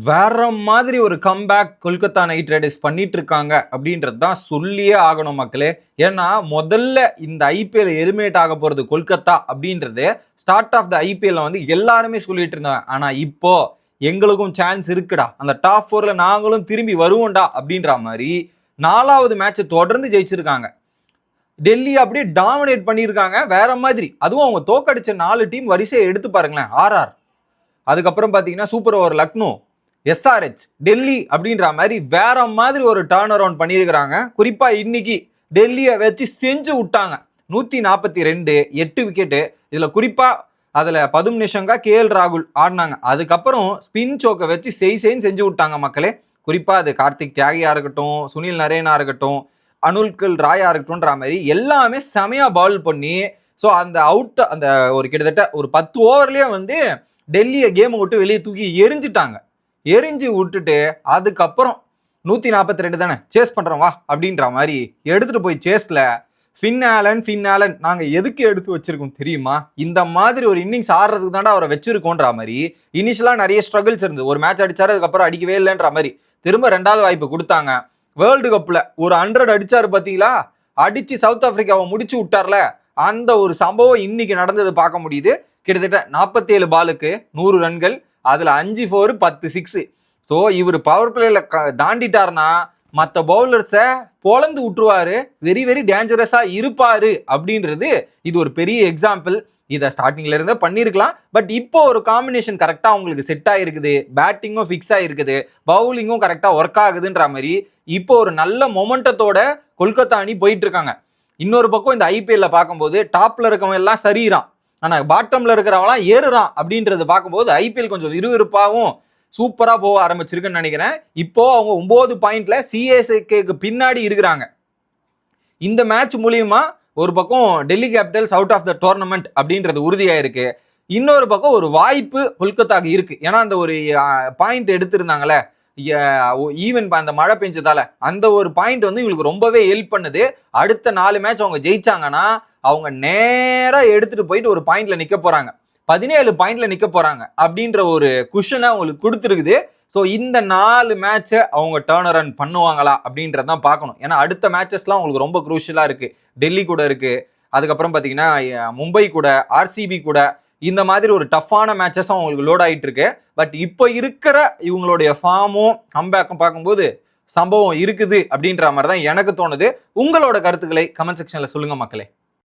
வேற மாதிரி ஒரு கம்பேக் கொல்கத்தா நைட் ரைடர்ஸ் பண்ணிட்டு இருக்காங்க அப்படின்றது தான் சொல்லியே ஆகணும் மக்களே. ஏன்னா முதல்ல இந்த ஐபிஎல் எலிமினேட் ஆக போறது கொல்கத்தா அப்படின்றது ஸ்டார்ட் ஆஃப் த ஐபிஎல் வந்து எல்லாருமே சொல்லிட்டு இருந்தாங்க. ஆனா இப்போ எங்களுக்கும் சான்ஸ் இருக்குடா, அந்த டாப் 4ல நாங்களும் திரும்பி வருவோம்டா அப்படின்ற மாதிரி 4வது மேட்ச் தொடர்ந்து ஜெயிச்சிருக்காங்க. டெல்லி அப்படியே டாமினேட் பண்ணியிருக்காங்க வேற மாதிரி. அதுவும் அவங்க தோக்கடிச்ச 4 டீம் வரிசையை எடுத்து பாருங்களேன். ஆர்ஆர், அதுக்கப்புறம் பாத்தீங்கன்னா super over Lucknow, SRH, Delhi அப்படின்ற மாதிரி வேற மாதிரி ஒரு டர்ன் அரவுண்ட் பண்ணியிருக்கிறாங்க. குறிப்பா இன்னைக்கு டெல்லியை வச்சு செஞ்சு விட்டாங்க. 142 8 விக்கெட்டு. இதுல குறிப்பா அதுல பதும் நிஷங்கா, கேஎல் ராகுல் ஆடினாங்க. அதுக்கப்புறம் ஸ்பின் சோக்கை வச்சு செஞ்சு விட்டாங்க மக்களே. குறிப்பா அது கார்த்திக் தியாகியா இருக்கட்டும், சுனில் நரேனா இருக்கட்டும், அனுல்கல் ராயா இருக்கட்டும்ன்ற மாதிரி எல்லாமே செமையா பால் பண்ணி ஸோ அந்த அவுட் அந்த ஒரு கிட்டத்தட்ட ஒரு 10 ஓவர்லயே வந்து டெல்லியை கேமை விட்டு வெளியே தூக்கி எரிஞ்சிட்டாங்க. எரிஞ்சு விட்டுட்டு அதுக்கப்புறம் 142 தானே சேஸ் பண்றோம் வா அப்படின்ற மாதிரி எடுத்துட்டு போய் சேஸ்ல ஃபின் ஆலன் நாங்க எதுக்கு எடுத்து வச்சிருக்கோம் தெரியுமா? இந்த மாதிரி ஒரு இன்னிங்ஸ் ஆடுறதுக்கு தாண்டா அவரை வச்சிருக்கோன்ற மாதிரி. இனிஷியலா நிறைய ஸ்ட்ரகிள்ஸ் இருந்து ஒரு மேட்ச் அடிச்சாரு, அதுக்கப்புறம் அடிக்கவே இல்லைன்ற மாதிரி திரும்ப 2வது வாய்ப்பு கொடுத்தாங்க. வேர்ல்டு கப்ல ஒரு 100 அடிச்சாரு பாத்தீங்களா, அடிச்சு சவுத் ஆப்பிரிக்காவை முடிச்சு விட்டார்ல, அந்த ஒரு சம்பவம் இன்னைக்கு நடந்தது பார்க்க முடியுது. கிட்டத்தட்ட 47 பாலுக்கு 100 ரன்கள், அதுல 5 4 10 6. ஸோ இவர் பவர் பிளேல தாண்டிட்டார்னா மற்ற பவுலர்ஸை பொழந்து விட்டுருவாரு, வெரி வெரி டேஞ்சரஸா இருப்பாரு அப்படின்றது இது ஒரு பெரிய எக்ஸாம்பிள். இதை ஸ்டார்டிங்ல இருந்தே பண்ணியிருக்கலாம். பட் இப்போ ஒரு காம்பினேஷன் கரெக்டா உங்களுக்கு செட் ஆயிருக்குது, பேட்டிங்கும் ஃபிக்ஸ் ஆயிருக்குது, பவுலிங்கும் கரெக்டா ஒர்க் ஆகுதுன்ற மாதிரி இப்போ ஒரு நல்ல மொமெண்டத்தோட கொல்கத்தா அணி போயிட்டு இருக்காங்க. இன்னொரு பக்கம் இந்த ஐபிஎல்ல பார்க்கும்போது டாப்ல இருக்கவங்க எல்லாம் சரிறான், ஆனா பாட்டம்ல இருக்கிறவங்களாம் ஏறுறான் அப்படின்றது பார்க்கும்போது ஐபிஎல் கொஞ்சம் விறுவிறுப்பாகவும் சூப்பரா போக ஆரம்பிச்சிருக்குன்னு நினைக்கிறேன். இப்போ அவங்க 9 பாயிண்ட்ல சிஎஸ்கேக்கு பின்னாடி இருக்கிறாங்க. இந்த மேட்ச் மூலியமா ஒரு பக்கம் Delhi Capitals out of the tournament அப்படின்றது உறுதியாயிருக்கு. இன்னொரு பக்கம் ஒரு வாய்ப்பு கொல்கத்தாக்கு இருக்கு. ஏன்னா அந்த ஒரு பாயிண்ட் எடுத்திருந்தாங்களே ஈவன் அந்த மழை பெஞ்சதால அந்த ஒரு பாயிண்ட் வந்து இவங்களுக்கு ரொம்பவே ஹெல்ப் பண்ணுது. அடுத்த 4 மேட்ச் அவங்க ஜெயிச்சாங்கன்னா அவங்க நேரா எடுத்துட்டு போயிட்டு ஒரு பாயிண்ட்ல நிக்க போறாங்க, 17 பாயிண்ட்ல நிக்க போறாங்க அப்படின்ற ஒரு குஷனை அவங்களுக்கு கொடுத்துருக்குது. ஸோ இந்த 4 மேட்சை அவங்க டர்ன் அரவுண்ட் பண்ணுவாங்களா அப்படின்றதான் பார்க்கணும். ஏன்னா அடுத்த மேட்சஸ்லாம் அவங்களுக்கு ரொம்ப குரூஷியலா இருக்கு. டெல்லி கூட இருக்கு, அதுக்கப்புறம் பார்த்தீங்கன்னா மும்பை கூட, ஆர்சிபி கூட, இந்த மாதிரி ஒரு டஃப்பான மேட்சஸும் அவங்களுக்கு லோட் ஆகிட்டு இருக்கு. பட் இப்போ இருக்கிற இவங்களுடைய ஃபார்மும் கம்பேக்கும் பார்க்கும்போது சம்பவம் இருக்குது அப்படின்ற மாதிரி தான் எனக்கு தோணுது. உங்களோட கருத்துக்களை கமெண்ட் செக்ஷன்ல சொல்லுங்க மக்களே.